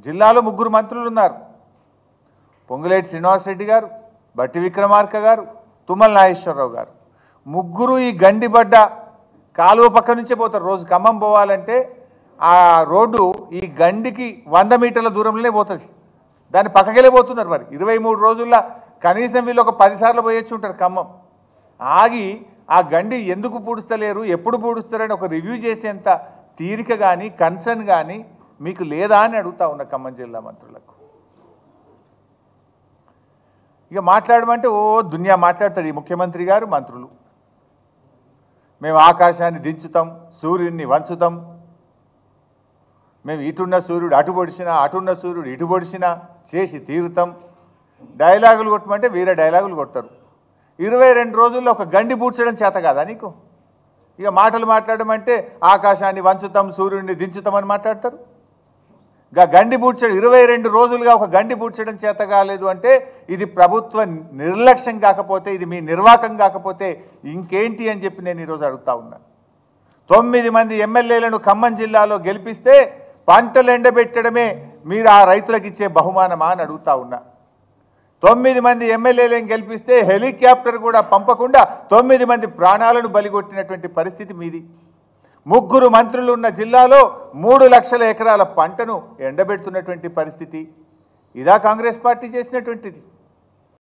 జిల్లాలో ముగ్గురు మంత్రులు ఉన్నారు. పొంగులేటి శ్రీనివాసరెడ్డి గారు, బట్టి విక్రమార్క గారు, తుమ్మల నాగేశ్వరరావు గారు. ముగ్గురు ఈ గండిబడ్డ కాలువ పక్క నుంచే పోతారు. రోజు ఖమ్మం పోవాలంటే ఆ రోడ్డు ఈ గండికి 100 మీటర్ల దూరంలోనే పోతుంది. దాన్ని పక్కకెళ్ళి పోతున్నారు. మరి 23 రోజుల్లో కనీసం వీళ్ళు ఒక 10 సార్లు పోయొచ్చు ఉంటారు ఖమ్మం. ఆగి ఆ గండి ఎందుకు పూడుస్తలేరు, ఎప్పుడు పూడుస్తారని ఒక రివ్యూ చేసేంత తీరిక కానీ కన్సర్న్ కానీ మీకు లేదా అని అడుగుతా ఉన్న ఖమ్మం జిల్లా మంత్రులకు. ఇక మాట్లాడమంటే దునియా మాట్లాడతారు ఈ ముఖ్యమంత్రి గారు, మంత్రులు. మేము ఆకాశాన్ని దించుతాం, సూర్యుడిని వంచుతాం, మేము ఇటున్న సూర్యుడు అటు పొడిచినా, అటున్న సూర్యుడు ఇటు పొడిచినా చేసి తీరుతాం. డైలాగులు కొట్టమంటే వీరే డైలాగులు కొడతారు. 22 రోజుల్లో ఒక గండి పూడ్చడం చేత కాదా నీకు? ఇక మాటలు మాట్లాడమంటే ఆకాశాన్ని వంచుతాం, సూర్యుడిని దించుతామని మాట్లాడతారు. గండి పూడ్చడం 22 రోజులుగా ఒక గండి పూడ్చడం చేత కాలేదు అంటే ఇది ప్రభుత్వ నిర్లక్ష్యం కాకపోతే, ఇది మీ నిర్వాకం కాకపోతే ఇంకేంటి అని చెప్పి నేను ఈరోజు అడుగుతా ఉన్నా. 9 మంది ఎమ్మెల్యేలను ఖమ్మం జిల్లాలో గెలిపిస్తే పంటలు ఎండబెట్టడమే మీరు ఆ రైతులకు ఇచ్చే బహుమానమా అని అడుగుతా ఉన్నా. 9 మంది ఎమ్మెల్యేలను గెలిపిస్తే హెలికాప్టర్ కూడా పంపకుండా 9 మంది ప్రాణాలను బలిగొట్టినటువంటి పరిస్థితి మీది. 3 మంత్రులు ఉన్న జిల్లాలో 3 లక్షల ఎకరాల పంటను ఎండబెడుతున్నటువంటి పరిస్థితి. ఇదా కాంగ్రెస్ పార్టీ చేసినటువంటిది?